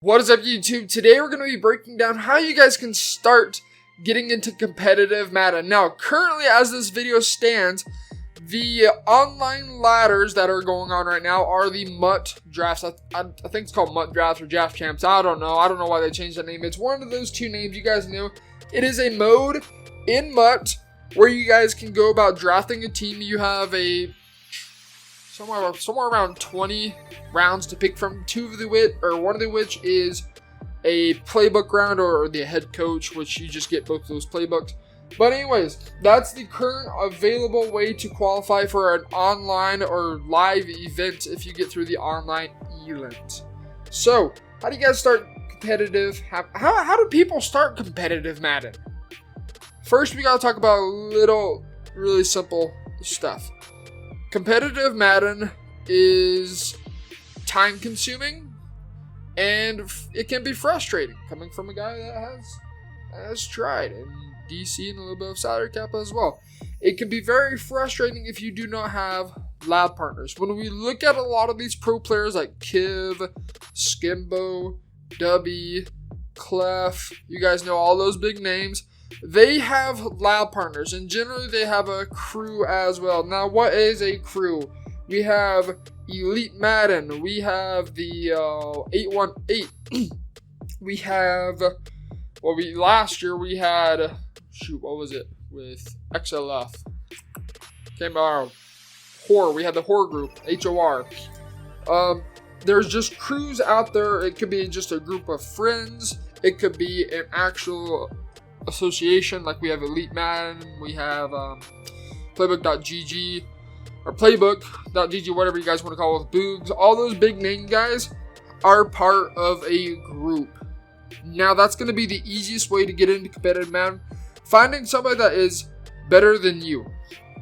What is up, YouTube? Today we're going to be breaking down how you guys can start getting into competitive Madden. Now, currently as this video stands, the online ladders that are going on right now are the MUT drafts. I think it's called MUT drafts or draft champs. I don't know. I don't know why they changed that name. It's one of those two names you guys knew. It is a mode in MUT where you guys can go about drafting a team. You have a somewhere around 20 rounds to pick from, one of which is a playbook round or the head coach, which you just get both of those playbooks. But anyways, that's the current available way to qualify for an online or live event if you get through the online event. So, how do you guys start competitive? How do people start competitive Madden? First, we gotta talk about a little really simple stuff. Competitive Madden is time consuming and it can be frustrating coming from a guy that has tried in DC and a little bit of salary cap as well. It can be very frustrating if you do not have lab partners. When we look at a lot of these pro players like Kiv, Skimbo, Dubby, Clef, you guys know all those big names. They have lab partners, and generally they have a crew as well. Now, what is a crew? We have Elite Madden. We have the 818. We have, last year we had, what was it? With XLF. Came out, HOR. We had the HOR group, HOR. There's just crews out there. It could be just a group of friends. It could be an actual association, like we have Elite Madden, we have playbook.gg or playbook.gg, whatever you guys want to call it, Boogs. All those big name guys are part of a group. Now that's going to be the easiest way to get into competitive Madden. Finding somebody that is better than you.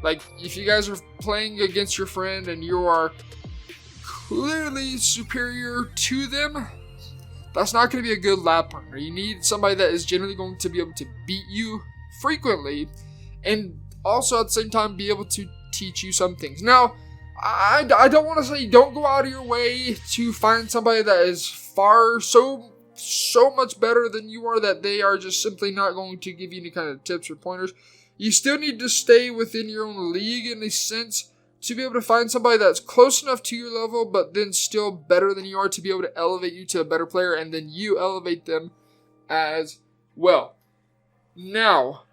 Like if you guys are playing against your friend and you are clearly superior to them, that's not going to be a good lab partner. You need somebody that is generally going to be able to beat you frequently and also at the same time be able to teach you some things. Now, I don't want to say don't go out of your way to find somebody that is so much better than you are that they are just simply not going to give you any kind of tips or pointers. You still need to stay within your own league in a sense to be able to find somebody that's close enough to your level, but then still better than you are to be able to elevate you to a better player, and then you elevate them as well. Now,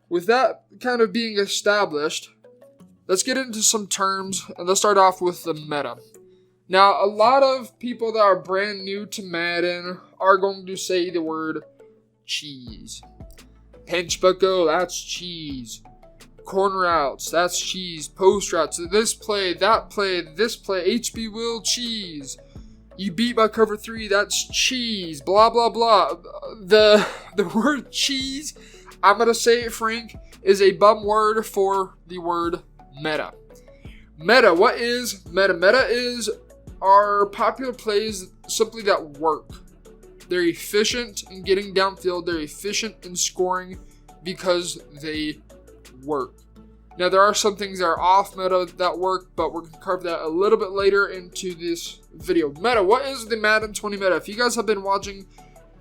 with that kind of being established, let's get into some terms, and let's start off with the meta. Now, a lot of people that are brand new to Madden are going to say the word cheese. Pinch but go, that's cheese. Corner routes, that's cheese. Post routes, this play, that play, this play, HB will, cheese. You beat by cover 3, that's cheese. Blah, blah, blah. The word cheese, I'm going to say it, Frank, is a bum word for the word meta. Meta, what is meta? Meta is our popular plays simply that work. They're efficient in getting downfield. They're efficient in scoring because they work. Now there are some things that are off meta that work, but we're going to cover that a little bit later into this video. Meta, what is the Madden 20 meta? If you guys have been watching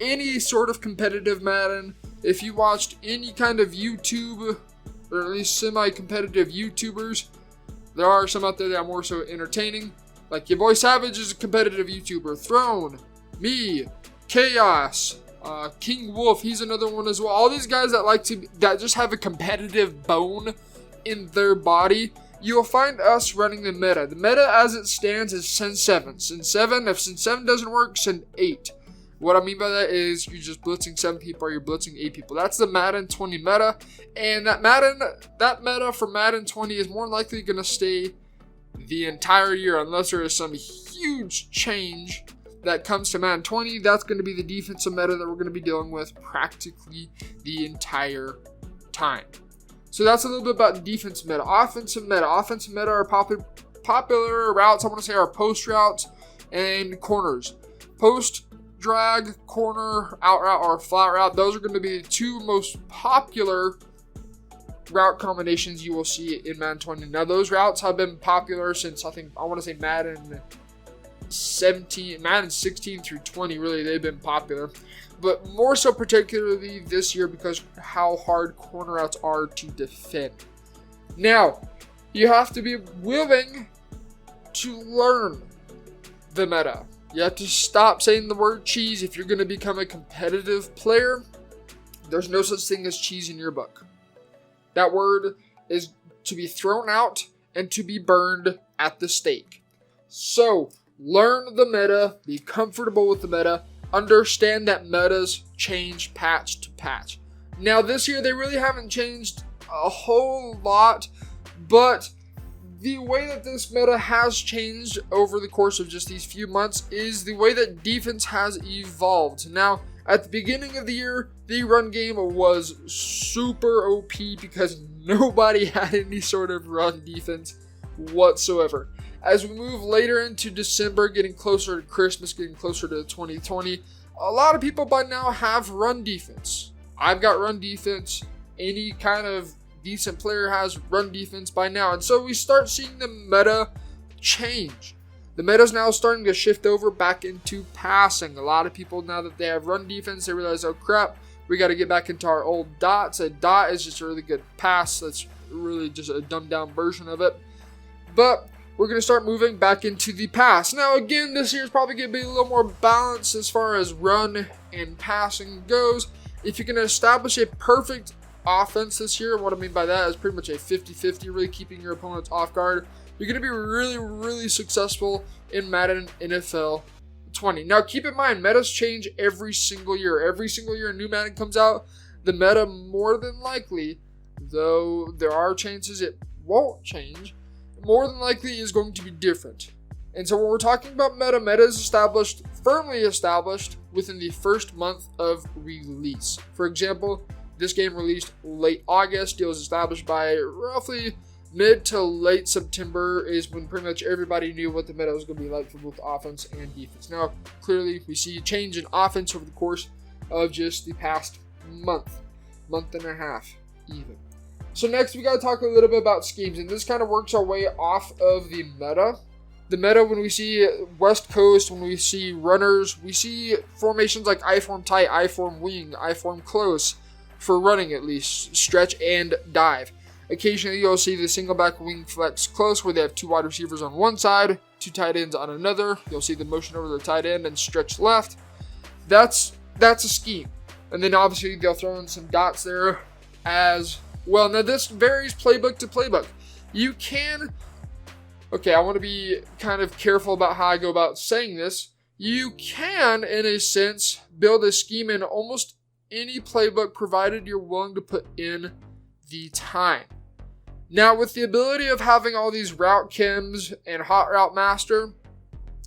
any sort of competitive Madden, if you watched any kind of YouTube, or at least semi-competitive YouTubers, there are some out there that are more so entertaining. Like your boy Savage is a competitive YouTuber. Throne, me, Chaos, King Wolf, he's another one as well. All these guys that just have a competitive bone in their body, you'll find us running the meta. The meta as it stands is send 7. Send 7, if send 7 doesn't work, send 8. What I mean by that is you're just blitzing 7 people or you're blitzing 8 people. That's the Madden 20 meta. And that meta for Madden 20 is more likely going to stay the entire year unless there is some huge change that comes to Madden 20. That's going to be the defensive meta that we're going to be dealing with practically the entire time. So that's a little bit about defensive meta. Offensive meta. Offensive meta are popular routes. I want to say are post routes and corners. Post, drag, corner, out route, or flat route. Those are going to be the two most popular route combinations you will see in Madden 20. Now those routes have been popular since I want to say Madden Madden 16 through 20, really, they've been popular. But more so particularly this year because how hard corner routes are to defend. Now, you have to be willing to learn the meta. You have to stop saying the word cheese if you're going to become a competitive player. There's no such thing as cheese in your book. That word is to be thrown out and to be burned at the stake. So, learn the meta, be comfortable with the meta, understand that metas change patch to patch. Now, this year they really haven't changed a whole lot, but the way that this meta has changed over the course of just these few months is the way that defense has evolved. Now, at the beginning of the year, the run game was super OP because nobody had any sort of run defense whatsoever. As we move later into December, getting closer to Christmas, getting closer to 2020, a lot of people by now have run defense. I've got run defense. Any kind of decent player has run defense by now. And so we start seeing the meta change. The meta is now starting to shift over back into passing. A lot of people, now that they have run defense, they realize, oh crap, we got to get back into our old dots. A dot is just a really good pass. That's really just a dumbed down version of it. But we're going to start moving back into the pass. Now again, this year is probably going to be a little more balanced as far as run and passing goes. If you can establish a perfect offense this year, what I mean by that is pretty much a 50-50, really keeping your opponents off guard, you're going to be really, really successful in Madden NFL 20. Now keep in mind, metas change every single year. Every single year a new Madden comes out, the meta more than likely, though there are chances it won't change, more than likely is going to be different. And so when we're talking about meta is established, firmly established within the first month of release. For example, this game released late August. It was established by roughly mid to late September is when pretty much everybody knew what the meta was going to be like for both offense and defense. Now, clearly, we see a change in offense over the course of just the past month and a half even. So next, we got to talk a little bit about schemes, and this kind of works our way off of the meta. The meta, when we see West Coast, when we see runners, we see formations like I-form tight, I-form wing, I-form close, for running at least, stretch and dive. Occasionally, you'll see the single back wing flex close, where they have two wide receivers on one side, two tight ends on another. You'll see the motion over the tight end and stretch left. That's a scheme. And then obviously, they'll throw in some dots there as well. Now, this varies playbook to playbook. You can... Okay, I want to be kind of careful about how I go about saying this. You can, in a sense, build a scheme in almost any playbook provided you're willing to put in the time. Now, with the ability of having all these route chems and hot route master,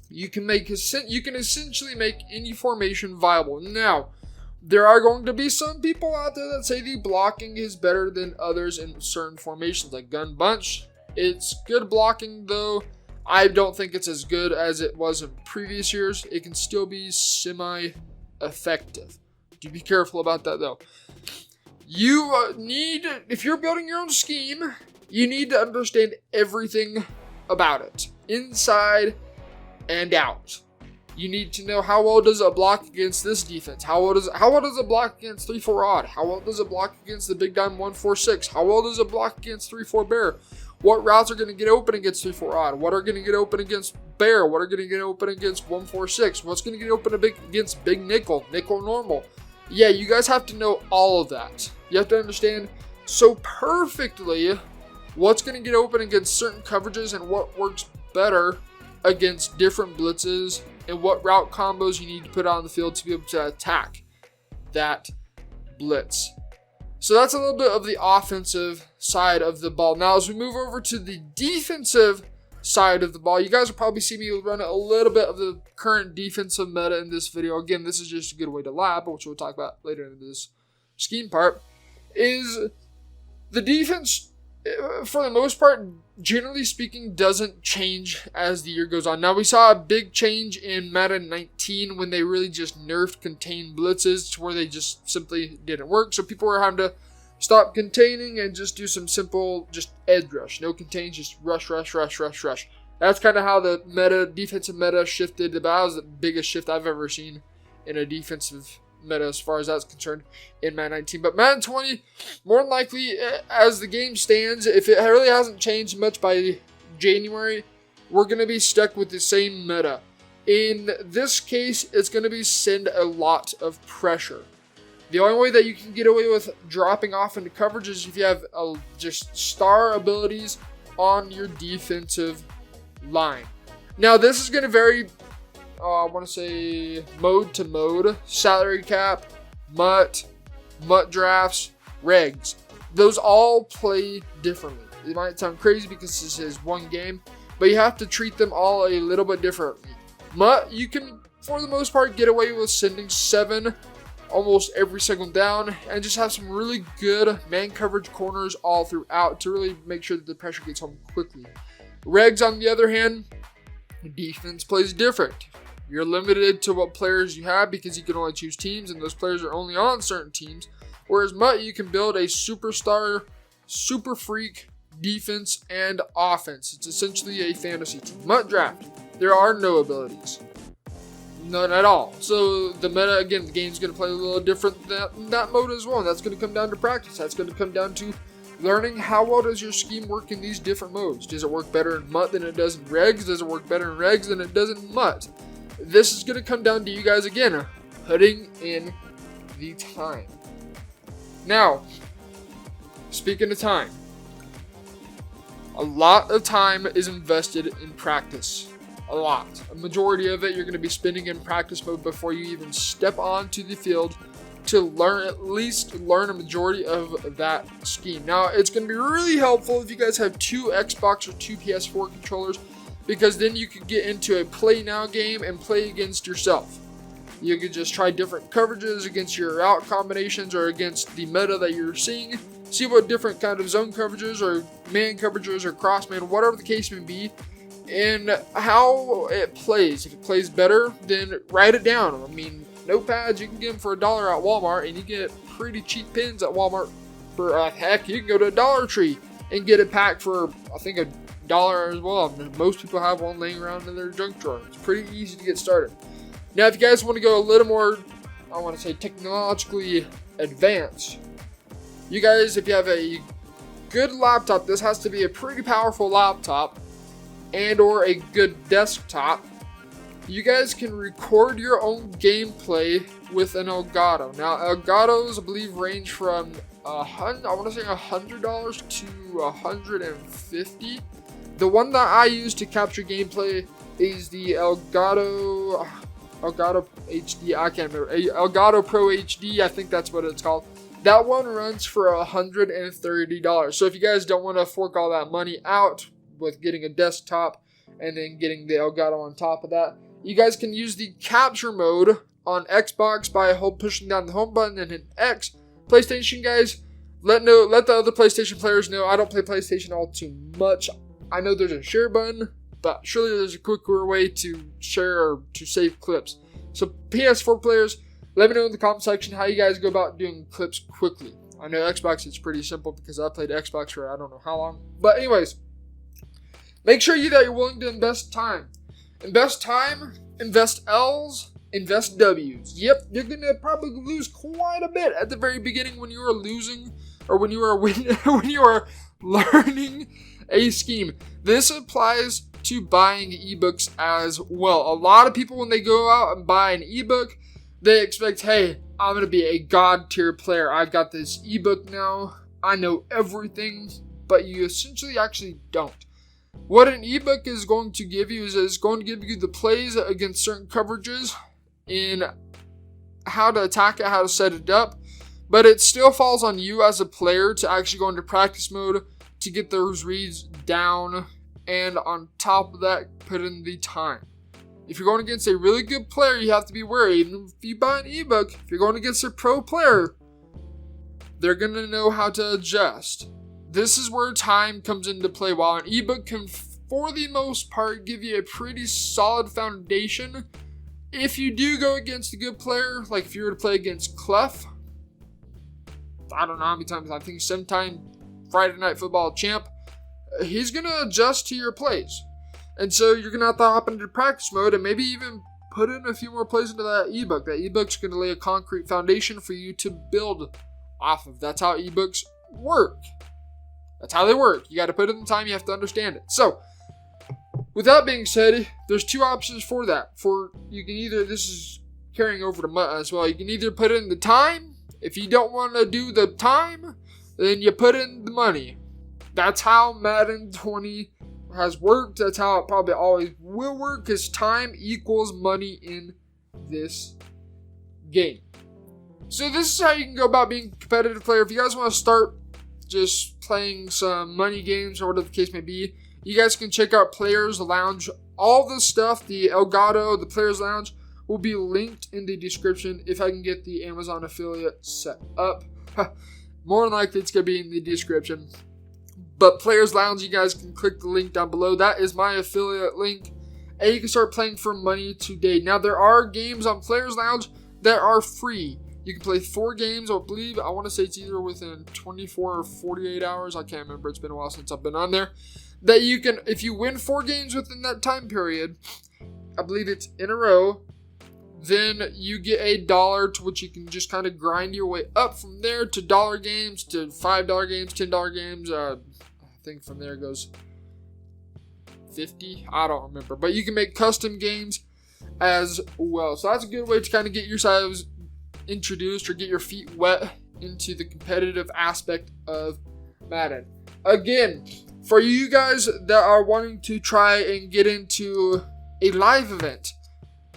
you can essentially make any formation viable. Now, there are going to be some people out there that say the blocking is better than others in certain formations, like gun bunch. It's good blocking, though. I don't think it's as good as it was in previous years. It can still be semi-effective. Do be careful about that, though. You need, if you're building your own scheme, you need to understand everything about it, inside and out. You need to know how well does it block against this defense? How well does it block against 3-4 odd? How well does it block against the big dime 1-4-6? How well does it block against 3-4 bear? What routes are going to get open against 3-4 odd? What are going to get open against bear? What are going to get open against 1-4-6? What's going to get open against big nickel normal? Yeah, you guys have to know all of that. You have to understand so perfectly what's going to get open against certain coverages and what works better against different blitzes and what route combos you need to put on the field to be able to attack that blitz. So that's a little bit of the offensive side of the ball. Now, as we move over to the defensive side of the ball, you guys will probably see me run a little bit of the current defensive meta in this video. Again, this is just a good way to lab, which we'll talk about later in this scheme part, is the defense, for the most part, generally speaking, doesn't change as the year goes on. Now, we saw a big change in Madden 19 when they really just nerfed contained blitzes to where they just simply didn't work. So people were having to stop containing and just do some simple, just edge rush. No contain, just rush. That That's kind of how the defensive meta shifted. That was the biggest shift I've ever seen in a defensive meta as far as that's concerned in Madden 19. But Madden 20, more than likely, as the game stands, if it really hasn't changed much by January, we're going to be stuck with the same meta. In this case, it's going to be send a lot of pressure. The only way that you can get away with dropping off into coverage is if you have just star abilities on your defensive line. Now, this is going to vary, I want to say mode to mode. Salary cap, MUT drafts, regs. Those all play differently. It might sound crazy because this is one game, but you have to treat them all a little bit differently. MUT, you can, for the most part, get away with sending 7 almost every single down and just have some really good man coverage corners all throughout to really make sure that the pressure gets home quickly. Regs, on the other hand, defense plays different. You're limited to what players you have because you can only choose teams, and those players are only on certain teams. Whereas MUT, you can build a superstar, super freak defense and offense. It's essentially a fantasy team. MUT draft, there are no abilities. None at all. So the meta, again, the game's going to play a little different than that mode as well. And that's going to come down to practice. That's going to come down to learning how well does your scheme work in these different modes. Does it work better in MUT than it does in regs? Does it work better in regs than it does in MUT? This is going to come down to you guys again, putting in the time. Now, speaking of time, a lot of time is invested in practice. A lot. A majority of it you're going to be spending in practice mode before you even step onto the field to at least learn a majority of that scheme. Now, it's going to be really helpful if you guys have 2 Xbox or 2 PS4 controllers, because then you could get into a play now game and play against yourself. You could just try different coverages against your out combinations or against the meta that you're seeing. See what different kind of zone coverages or man coverages or cross man, whatever the case may be, and how it plays. If it plays better, then write it down. I mean, notepads, you can get them for $1 at Walmart, and you get pretty cheap pins at Walmart for, heck, you can go to Dollar Tree and get a pack for, I think, $1 as well. I mean, most people have one laying around in their junk drawer. It's pretty easy to get started. Now, if you guys want to go a little more, I want to say, technologically advanced, you guys, if you have a good laptop, this has to be a pretty powerful laptop, and or a good desktop, you guys can record your own gameplay with an Elgato. Now, Elgatos, I believe, range from $100 to $150. The one that I use to capture gameplay is the Elgato HD. I can't remember. Elgato Pro HD. I think that's what it's called. That one runs for $130. So if you guys don't want to fork all that money out with getting a desktop and then getting the Elgato on top of that, you guys can use the capture mode on Xbox by pushing down the home button and hit X. PlayStation guys, let the other PlayStation players know. I don't play PlayStation all too much. I know there's a share button, but surely there's a quicker way to share or to save clips. So PS4 players, let me know in the comment section how you guys go about doing clips quickly. I know Xbox, it's pretty simple because I played Xbox for I don't know how long. But anyways, make sure that you're willing to invest time. Invest time, invest L's, invest W's. Yep, you're going to probably lose quite a bit at the very beginning when you are losing or when you are when you are learning a scheme. This applies to buying ebooks as well. A lot of people, when they go out and buy an ebook, they expect, hey, I'm going to be a god tier player. I've got this ebook now. I know everything, but you essentially actually don't. What an ebook is going to give you is it's going to give you the plays against certain coverages in how to attack it, how to set it up, but it still falls on you as a player to actually go into practice mode to get those reads down, and on top of that, put in the time. If you're going against a really good player, you have to be wary. Even if you buy an ebook, if you're going against a pro player, they're going to know how to adjust. This is where time comes into play. While an ebook can, for the most part, give you a pretty solid foundation, if you do go against a good player, like if you were to play against Clef, I don't know how many times, I think 7-time Friday Night Football champ, he's going to adjust to your plays. And so you're going to have to hop into practice mode and maybe even put in a few more plays into that ebook. That ebook's going to lay a concrete foundation for you to build off of. That's how ebooks work. That's how they work. You got to put in the time. You have to understand it. So, with that being said, there's two options for that. You can either, this is carrying over to Mutt as well, you can either put in the time. If you don't want to do the time, then you put in the money. That's how Madden 20 has worked. That's how it probably always will work, because time equals money in this game. So this is how you can go about being a competitive player. If you guys want to start just playing some money games or whatever the case may be, you guys can check out Players Lounge. All the stuff, the Elgato, the Players Lounge, will be linked in the description if I can get the Amazon affiliate set up. More than likely, it's going to be in the description. But Players Lounge, you guys can click the link down below. That is my affiliate link. And you can start playing for money today. Now, there are games on Players Lounge that are free. You can play 4 games, I want to say it's either within 24 or 48 hours. I can't remember. It's been a while since I've been on there. That you can, if you win 4 games within that time period, I believe it's in a row, then you get $1 to which you can just kind of grind your way up from there to dollar games, to $5 games, $10 games. I think from there goes 50. I don't remember. But you can make custom games as well. So that's a good way to kind of get yourselves introduced or get your feet wet into the competitive aspect of Madden. Again, for you guys that are wanting to try and get into a live event,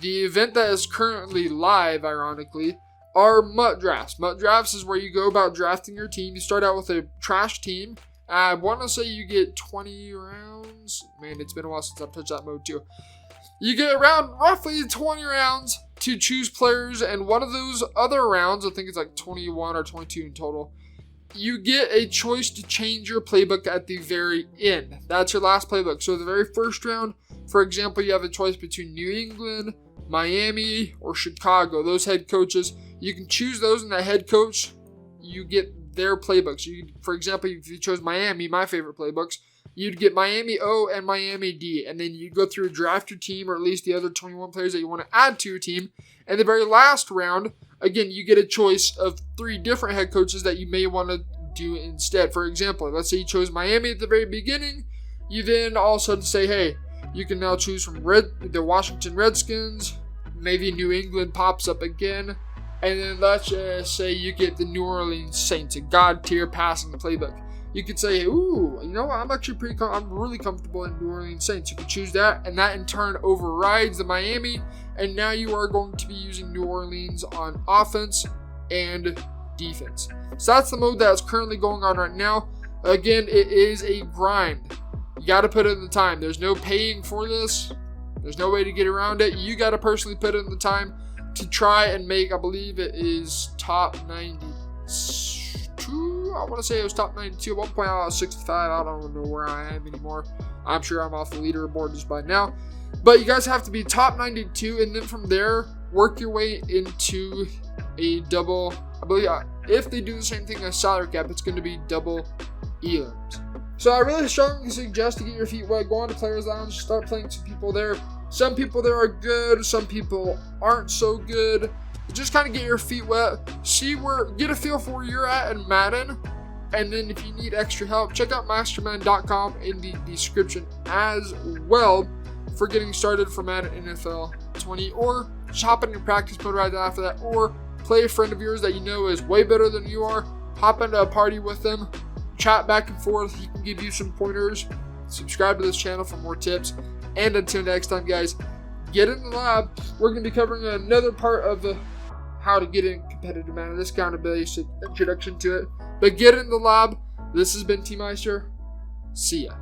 the event that is currently live, ironically, are Mutt Drafts. Mutt Drafts is where you go about drafting your team. You start out with a trash team. I want to say you get 20 rounds. Man, it's been a while since I've touched that mode too. You get around roughly 20 rounds to choose players, and one of those other rounds, I think it's like 21 or 22 in total, you get a choice to change your playbook at the very end. That's your last playbook. So the very first round, for example, you have a choice between New England, Miami, or Chicago. Those head coaches, you can choose those, and that head coach, you get their playbooks. For example, if you chose Miami, my favorite playbooks, you'd get Miami O and Miami D, and then you go through, draft your team, or at least the other 21 players that you want to add to your team. And the very last round, again, you get a choice of 3 different head coaches that you may want to do instead. For example, let's say you chose Miami at the very beginning. You then all of a sudden say, hey, you can now choose from the Washington Redskins. Maybe New England pops up again. And then let's say you get the New Orleans Saints, a god tier passing the playbook. You could say, ooh, you know what? I'm really comfortable in New Orleans Saints. You could choose that, and that in turn overrides the Miami. And now you are going to be using New Orleans on offense and defense. So that's the mode that's currently going on right now. Again, it is a grind. You got to put in the time. There's no paying for this. There's no way to get around it. You got to personally put in the time to try and make, I believe it is top 92. I want to say it was top 92. At one point I was 65. I don't know where I am anymore. I'm sure I'm off the leaderboard just by now. But you guys have to be top 92, and then from there, work your way into a double. I believe if they do the same thing as salary cap, it's going to be double elims. So I really strongly suggest to get your feet wet, go on to Players Lounge, start playing some people there. Some people there are good, some people aren't so good. Just kind of get your feet wet, get a feel for where you're at in Madden, and then if you need extra help, check out mastermind.com in the description as well for getting started for Madden NFL 20, or just hop in your practice mode right after that, or play a friend of yours that you know is way better than you are, hop into a party with them, chat back and forth. He can give you some pointers. Subscribe to this channel for more tips, and until next time, guys, get in the lab. We're going to be covering another part of the how to get in competitive Madden. This kind of basic introduction to it. But get in the lab. This has been T Meister. See ya.